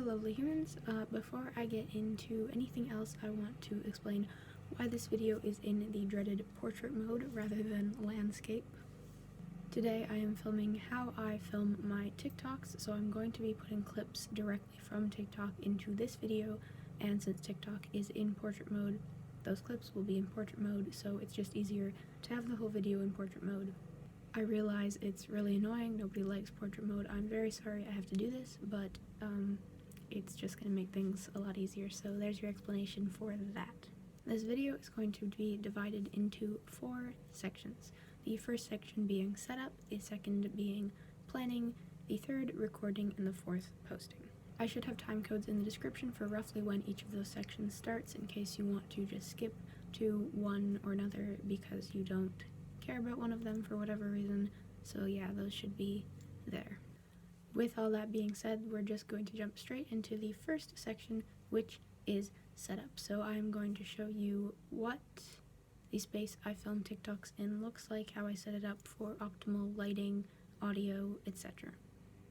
lovely humans. Before I get into anything else, I want to explain why this video is in the dreaded portrait mode rather than landscape. Today I am filming how I film my TikToks, so I'm going to be putting clips directly from TikTok into this video, and since TikTok is in portrait mode, those clips will be in portrait mode, so it's just easier to have the whole video in portrait mode. I realize it's really annoying, nobody likes portrait mode. I'm very sorry I have to do this, but it's just going to make things a lot easier, so there's your explanation for that. This video is going to be divided into 4 sections. The first section being setup, the second being planning, the third recording, and the fourth posting. I should have time codes in the description for roughly when each of those sections starts in case you want to just skip to one or another because you don't care about one of them for whatever reason, so yeah, those should be there. With all that being said, we're just going to jump straight into the first section, which is setup. So I'm going to show you what the space I film TikToks in looks like, how I set it up for optimal lighting, audio, etc.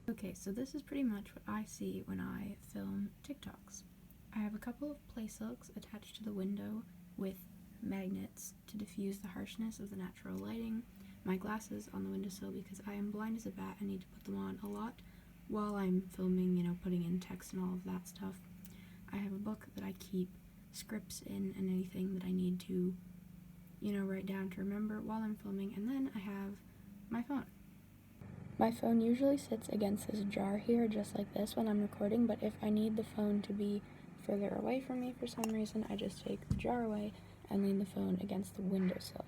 Okay, so this is pretty much what I see when I film TikToks. I have a couple of place hooks attached to the window with magnets to diffuse the harshness of the natural lighting, my glasses on the windowsill because I am blind as a bat and need to put them on a lot while I'm filming, putting in text and all of that stuff. I have a book that I keep scripts in and anything that I need to, write down to remember while I'm filming, and then I have my phone. My phone usually sits against this jar here, just like this when I'm recording, but if I need the phone to be further away from me for some reason, I just take the jar away and lean the phone against the windowsill.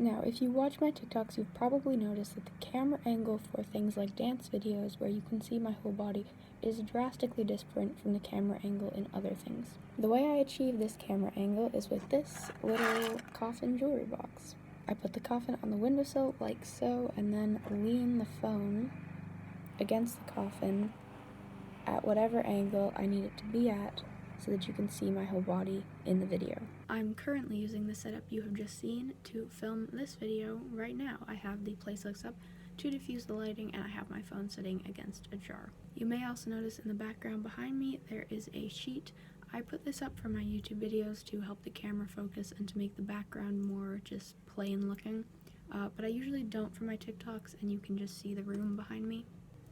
Now, if you watch my TikToks, you've probably noticed that the camera angle for things like dance videos, where you can see my whole body, is drastically different from the camera angle in other things. The way I achieve this camera angle is with this little coffin jewelry box. I put the coffin on the windowsill like so, and then lean the phone against the coffin at whatever angle I need it to be at, so that you can see my whole body in the video. I'm currently using the setup you have just seen to film this video right now. I have the place hooks up to diffuse the lighting, and I have my phone sitting against a jar. You may also notice in the background behind me there is a sheet. I put this up for my YouTube videos to help the camera focus and to make the background more just plain looking, but I usually don't for my TikToks, and you can just see the room behind me.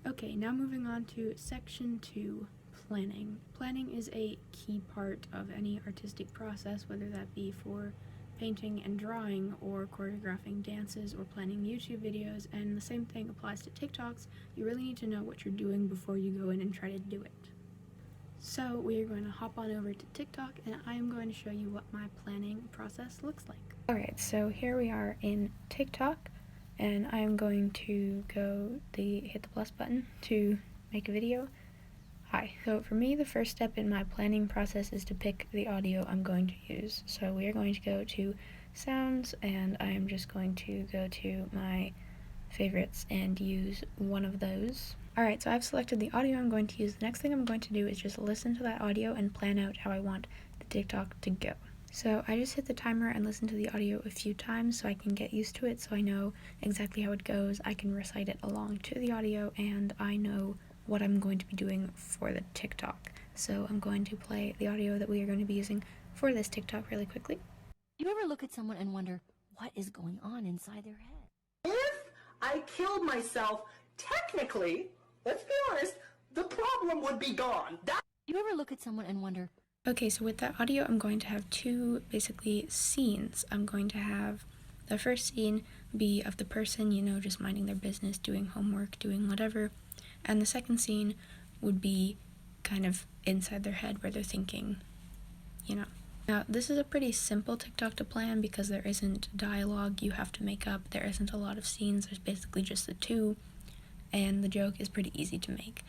Okay, now moving on to section 2. Planning. Planning is a key part of any artistic process, whether that be for painting and drawing or choreographing dances or planning YouTube videos, and the same thing applies to TikToks. You really need to know what you're doing before you go in and try to do it. So we are going to hop on over to TikTok, and I am going to show you what my planning process looks like. Alright, so here we are in TikTok, and I am going to hit the plus button to make a video. Hi, so for me the first step in my planning process is to pick the audio I'm going to use. So we are going to go to sounds, and I am just going to go to my favorites and use one of those. Alright, so I've selected the audio I'm going to use. The next thing I'm going to do is just listen to that audio and plan out how I want the TikTok to go. So I just hit the timer and listen to the audio a few times so I can get used to it, so I know exactly how it goes. I can recite it along to the audio, and I know what I'm going to be doing for the TikTok. So I'm going to play the audio that we are going to be using for this TikTok really quickly. You ever look at someone and wonder what is going on inside their head? If I killed myself, technically, let's be honest, the problem would be gone. You ever look at someone and wonder... Okay, so with that audio, I'm going to have 2 basically scenes. I'm going to have the first scene be of the person, just minding their business, doing homework, doing whatever. And the second scene would be kind of inside their head where they're thinking, Now, this is a pretty simple TikTok to plan because there isn't dialogue you have to make up. There isn't a lot of scenes. There's basically just the 2, and the joke is pretty easy to make.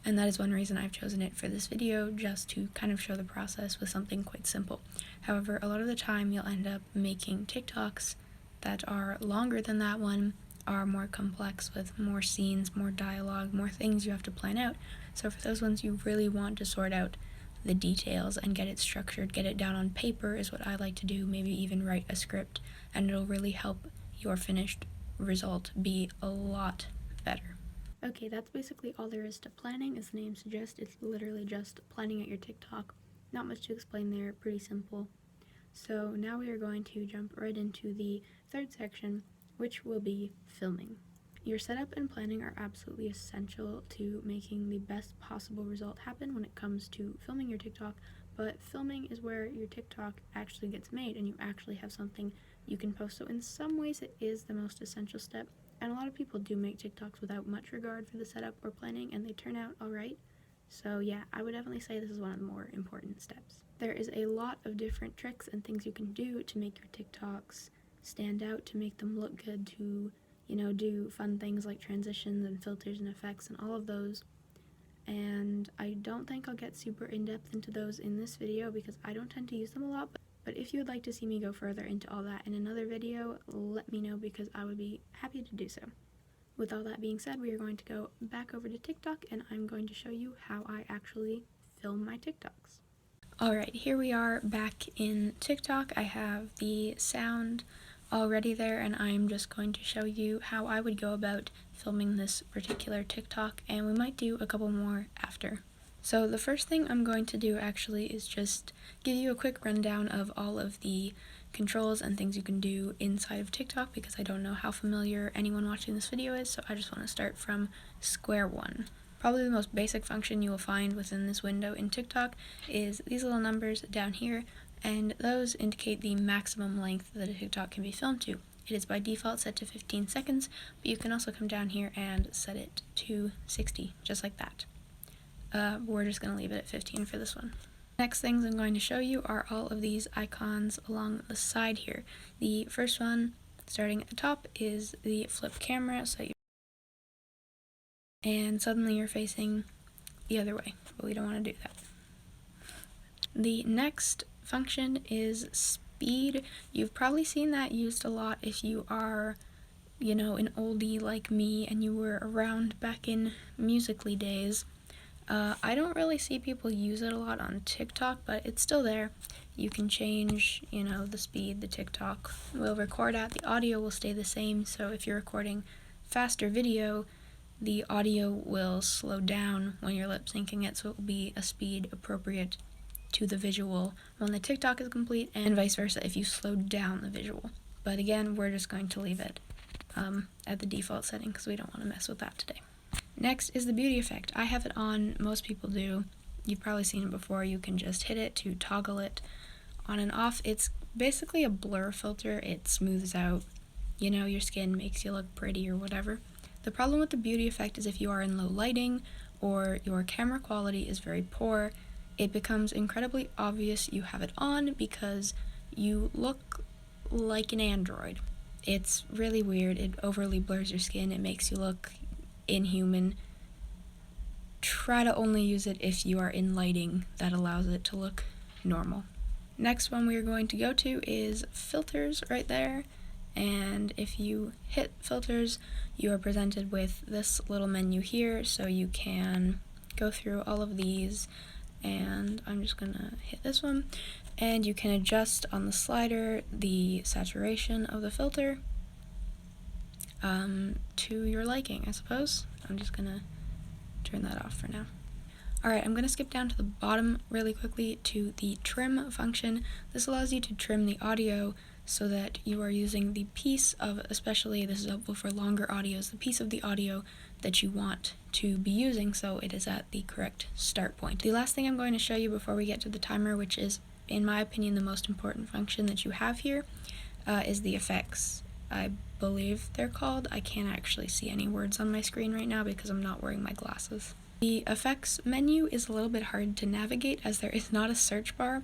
And that is one reason I've chosen it for this video, just to kind of show the process with something quite simple. However, a lot of the time you'll end up making TikToks that are longer than that one, are more complex with more scenes, more dialogue, more things you have to plan out. So for those ones you really want to sort out the details and get it structured, get it down on paper is what I like to do, maybe even write a script, and it'll really help your finished result be a lot better. Okay, that's basically all there is to planning. As the name suggests, it's literally just planning out your TikTok. Not much to explain there, pretty simple. So now we are going to jump right into the third section, which will be filming. Your setup and planning are absolutely essential to making the best possible result happen when it comes to filming your TikTok, but filming is where your TikTok actually gets made and you actually have something you can post. So in some ways it is the most essential step, and a lot of people do make TikToks without much regard for the setup or planning and they turn out alright. So yeah, I would definitely say this is one of the more important steps. There is a lot of different tricks and things you can do to make your TikToks stand out, to make them look good, to, you know, do fun things like transitions and filters and effects and all of those. And I don't think I'll get super in-depth into those in this video because I don't tend to use them a lot, but if you would like to see me go further into all that in another video, let me know because I would be happy to do so. With all that being said, we are going to go back over to TikTok and I'm going to show you how I actually film my TikToks. Alright, here we are back in TikTok. I have the sound already there and I'm just going to show you how I would go about filming this particular TikTok, and we might do a couple more after. So the first thing I'm going to do actually is just give you a quick rundown of all of the controls and things you can do inside of TikTok because I don't know how familiar anyone watching this video is, so I just want to start from square one. Probably the most basic function you will find within this window in TikTok is these little numbers down here, and those indicate the maximum length that a TikTok can be filmed to. It is by default set to 15 seconds, but you can also come down here and set it to 60, just like that. We're just going to leave it at 15 for this one. Next things I'm going to show you are all of these icons along the side here. The first one, starting at the top, is the flip camera, and suddenly you're facing the other way, but we don't want to do that. The next function is speed. You've probably seen that used a lot if you are, you know, an oldie like me and you were around back in Musical.ly days. I don't really see people use it a lot on TikTok, but it's still there. You can change, you know, the speed the TikTok will record at. The audio will stay the same, so if you're recording faster video, the audio will slow down when you're lip syncing it, so it will be a speed appropriate to the visual when the TikTok is complete, and vice versa if you slow down the visual. But again, we're just going to leave it at the default setting because we don't want to mess with that today. Next is the beauty effect. I have it on, most people do. You've probably seen it before. You can just hit it to toggle it on and off. It's basically a blur filter. It smooths out, you know, your skin, makes you look pretty or whatever. The problem with the beauty effect is if you are in low lighting or your camera quality is very poor, it becomes incredibly obvious you have it on because you look like an android. It's really weird. It overly blurs your skin. It makes you look inhuman. Try to only use it if you are in lighting that allows it to look normal. Next one we are going to go to is filters right there. And if you hit filters, you are presented with this little menu here, so you can go through all of these, and I'm just gonna hit this one, and you can adjust on the slider the saturation of the filter to your liking, I suppose. I'm just gonna turn that off for now. Alright, I'm gonna skip down to the bottom really quickly to the trim function. This allows you to trim the audio so that you are using the piece of, especially this is helpful for longer audios, the piece of the audio that you want to be using so it is at the correct start point. The last thing I'm going to show you before we get to the timer, which is, in my opinion, the most important function that you have here, is the effects. I believe they're called. I can't actually see any words on my screen right now because I'm not wearing my glasses. The effects menu is a little bit hard to navigate as there is not a search bar,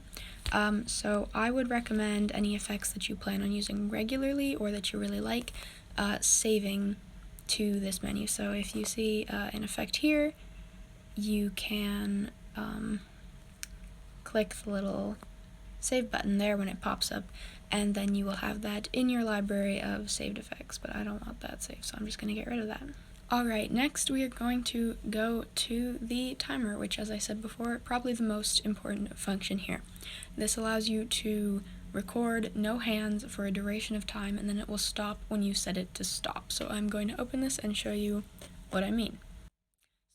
so I would recommend any effects that you plan on using regularly or that you really like, saving to this menu. So if you see an effect here, you can click the little save button there when it pops up, and then you will have that in your library of saved effects, but I don't want that saved, so I'm just going to get rid of that. Alright, next we are going to go to the timer, which, as I said before, probably the most important function here. This allows you to record no hands for a duration of time, and then it will stop when you set it to stop. So I'm going to open this and show you what I mean.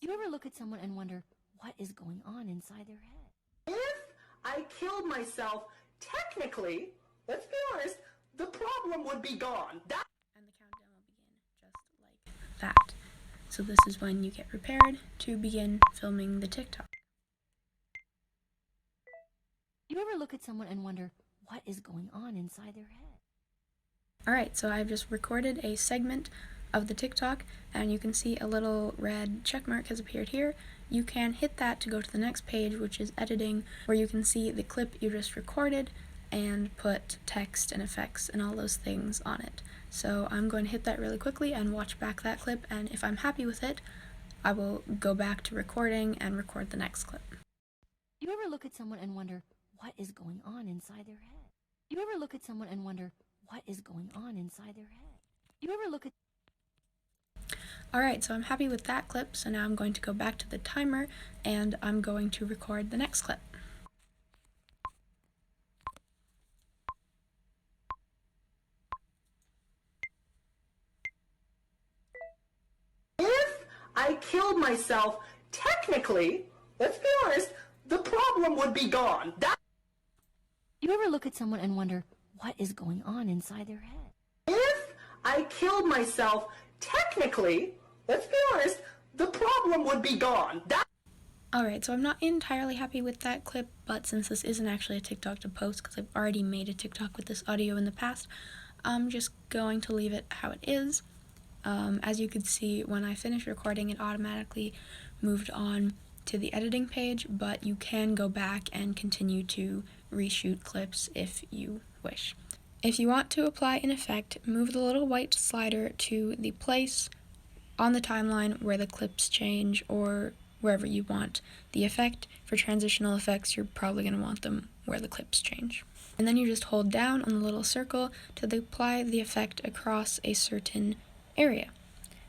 You ever look at someone and wonder what is going on inside their head? If I killed myself, technically, let's be honest, the problem would be gone. And the countdown will begin just like that. So this is when you get prepared to begin filming the TikTok. You ever look at someone and wonder what is going on inside their head? Alright, so I've just recorded a segment of the TikTok, and you can see a little red check mark has appeared here. You can hit that to go to the next page, which is editing, where you can see the clip you just recorded and put text and effects and all those things on it. So I'm going to hit that really quickly and watch back that clip, and if I'm happy with it, I will go back to recording and record the next clip. You ever look at someone and wonder what is going on inside their head? You ever look at someone and wonder what is going on inside their head? You ever look at... Alright, so I'm happy with that clip, so now I'm going to go back to the timer and I'm going to record the next clip. If I killed myself, technically, let's be honest, the problem would be gone. You ever look at someone and wonder what is going on inside their head? If I killed myself, technically, let's be honest, the problem would be gone. Alright, so I'm not entirely happy with that clip, but since this isn't actually a TikTok to post, because I've already made a TikTok with this audio in the past, I'm just going to leave it how it is. As you could see, when I finished recording, it automatically moved on to the editing page, but you can go back and continue to reshoot clips if you wish. If you want to apply an effect, move the little white slider to the place on the timeline where the clips change, or wherever you want the effect. For transitional effects, you're probably going to want them where the clips change. And then you just hold down on the little circle to apply the effect across a certain area.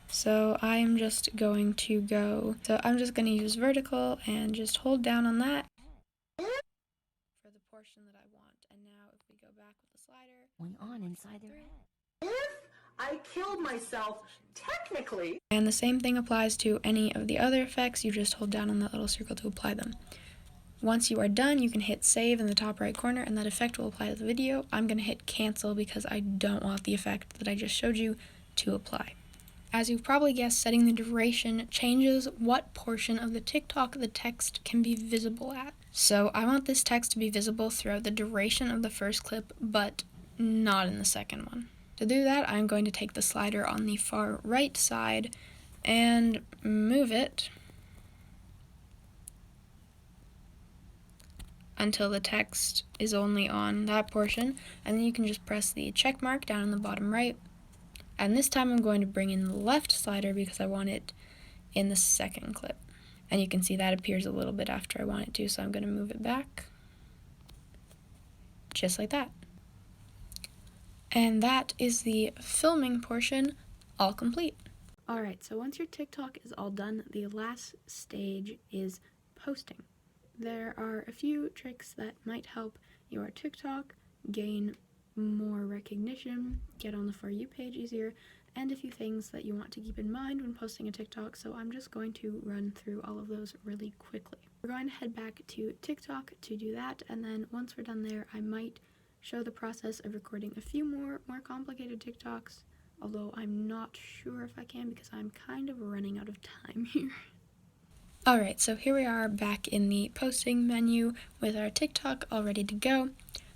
So I'm just going to use vertical and just hold down on that for the portion that I want. And now if we go back with the slider, Going on inside their head. If I killed myself, technically... And the same thing applies to any of the other effects. You just hold down on that little circle to apply them. Once you are done, you can hit save in the top right corner and that effect will apply to the video. I'm going to hit cancel because I don't want the effect that I just showed you to apply. As you've probably guessed, setting the duration changes what portion of the TikTok the text can be visible at. So I want this text to be visible throughout the duration of the first clip, but not in the second one. To do that, I'm going to take the slider on the far right side and move it until the text is only on that portion, and then you can just press the check mark down in the bottom right. And this time I'm going to bring in the left slider because I want it in the second clip. And you can see that appears a little bit after I want it to, so I'm going to move it back. Just like that. And that is the filming portion all complete. Alright, so once your TikTok is all done, the last stage is posting. There are a few tricks that might help your TikTok gain more recognition, get on the For You page easier, and a few things that you want to keep in mind when posting a TikTok, so I'm just going to run through all of those really quickly. We're going to head back to TikTok to do that, and then once we're done there, I might show the process of recording a few more complicated TikToks, although I'm not sure if I can because I'm kind of running out of time here. Alright, so here we are back in the posting menu with our TikTok all ready to go.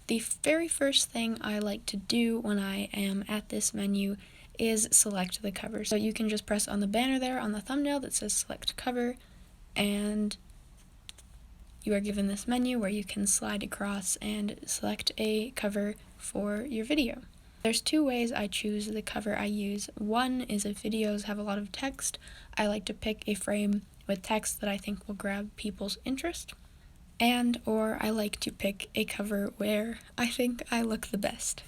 The very first thing I like to do when I am at this menu is select the cover. So you can just press on the banner there on the thumbnail that says select cover, and you are given this menu where you can slide across and select a cover for your video. There's two ways I choose the cover I use. One is if videos have a lot of text, I like to pick a frame with text that I think will grab people's interest. Or I like to pick a cover where I think I look the best.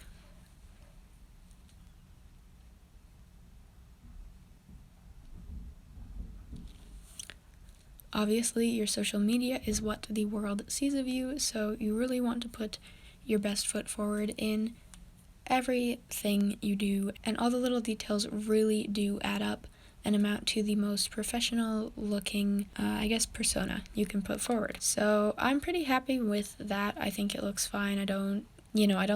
Obviously, your social media is what the world sees of you, so you really want to put your best foot forward in everything you do, and all the little details really do add up, and amount to the most professional looking, persona you can put forward. So I'm pretty happy with that. I think it looks fine. I don't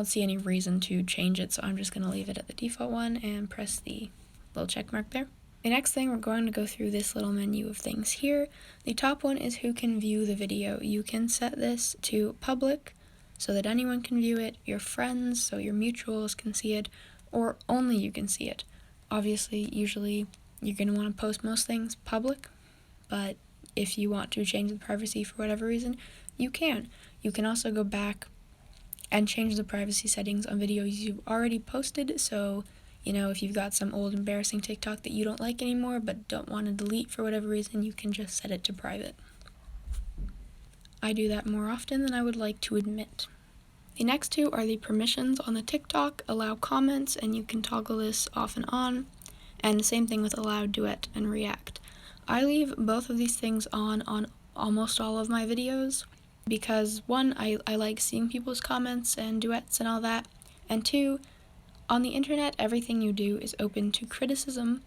see any reason to change it, so I'm just going to leave it at the default one and press the little check mark there. The next thing, we're going to go through this little menu of things here. The top one is who can view the video. You can set this to public so that anyone can view it, your friends, so your mutuals can see it, or only you can see it. Obviously, usually you're going to want to post most things public, but if you want to change the privacy for whatever reason, you can. You can also go back and change the privacy settings on videos you've already posted, so if you've got some old embarrassing TikTok that you don't like anymore but don't want to delete for whatever reason, you can just set it to private. I do that more often than I would like to admit. The next two are the permissions on the TikTok. Allow comments, and you can toggle this off and on, and the same thing with allow duet and react. I leave both of these things on almost all of my videos because one, I like seeing people's comments and duets and all that, and two, on the internet, everything you do is open to criticism,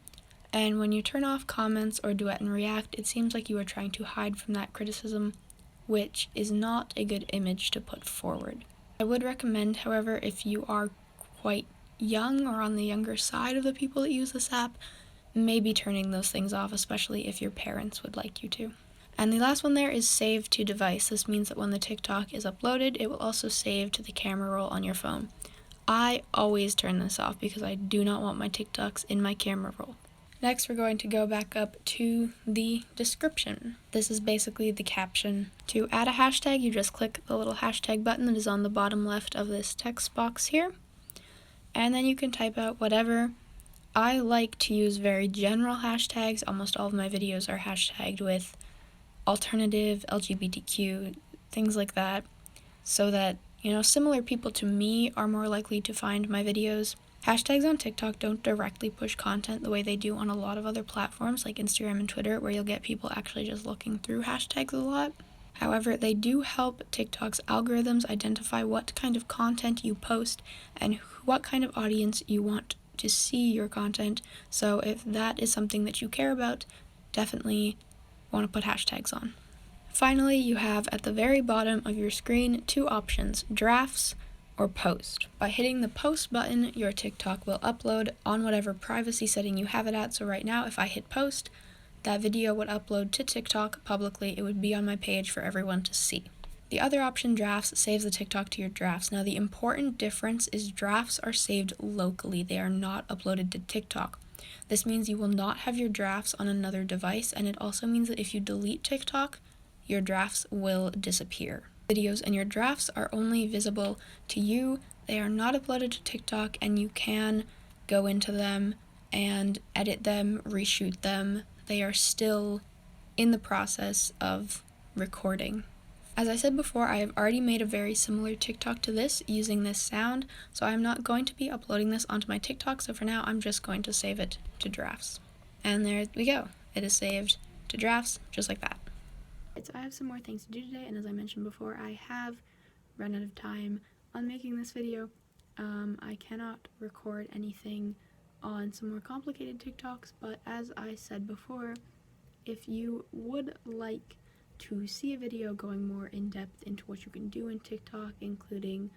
and when you turn off comments or duet and react, it seems like you are trying to hide from that criticism, which is not a good image to put forward. I would recommend, however, if you are quite young or on the younger side of the people that use this app, maybe turning those things off, especially if your parents would like you to. And the last one there is save to device. This means that when the TikTok is uploaded, it will also save to the camera roll on your phone. I always turn this off because I do not want my TikToks in my camera roll. Next, we're going to go back up to the description. This is basically the caption. To add a hashtag, you just click the little hashtag button that is on the bottom left of this text box here, and then you can type out whatever. I like to use very general hashtags. Almost all of my videos are hashtagged with alternative, LGBTQ, things like that, so that similar people to me are more likely to find my videos. Hashtags on TikTok don't directly push content the way they do on a lot of other platforms like Instagram and Twitter, where you'll get people actually just looking through hashtags a lot. However, they do help TikTok's algorithms identify what kind of content you post and what kind of audience you want to see your content. So if that is something that you care about, definitely want to put hashtags on. Finally, you have at the very bottom of your screen two options, drafts or post. By hitting the post button, your TikTok will upload on whatever privacy setting you have it at. So right now, if I hit post, that video would upload to TikTok publicly. It would be on my page for everyone to see. The other option, drafts, saves the TikTok to your drafts. Now, the important difference is drafts are saved locally. They are not uploaded to TikTok. This means you will not have your drafts on another device, and it also means that if you delete TikTok, your drafts will disappear. Videos and your drafts are only visible to you. They are not uploaded to TikTok, and you can go into them and edit them, reshoot them. They are still in the process of recording. As I said before, I have already made a very similar TikTok to this using this sound, so I'm not going to be uploading this onto my TikTok, so for now I'm just going to save it to drafts. And there we go. It is saved to drafts, just like that. So I have some more things to do today, and as I mentioned before, I have run out of time on making this video. I cannot record anything on some more complicated TikToks, but as I said before, if you would like to see a video going more in depth into what you can do in TikTok, including,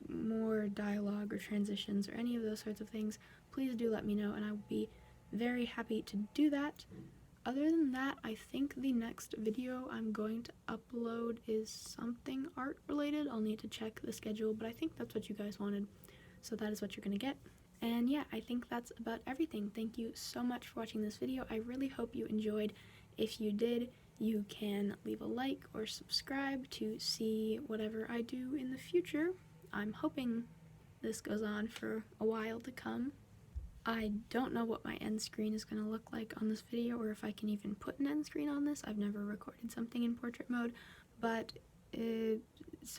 more dialogue or transitions or any of those sorts of things, please do let me know, and I will be very happy to do that. Other than that, I think the next video I'm going to upload is something art related. I'll need to check the schedule, but I think that's what you guys wanted, so that is what you're going to get. And yeah, I think that's about everything. Thank you so much for watching this video. I really hope you enjoyed. If you did, you can leave a like or subscribe to see whatever I do in the future. I'm hoping this goes on for a while to come. I don't know what my end screen is going to look like on this video, or if I can even put an end screen on this. I've never recorded something in portrait mode, but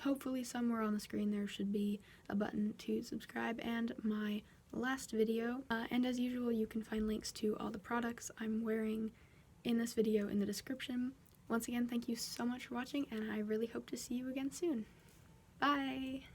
hopefully somewhere on the screen there should be a button to subscribe and my last video. And as usual, you can find links to all the products I'm wearing in this video in the description. Once again, thank you so much for watching, and I really hope to see you again soon. Bye!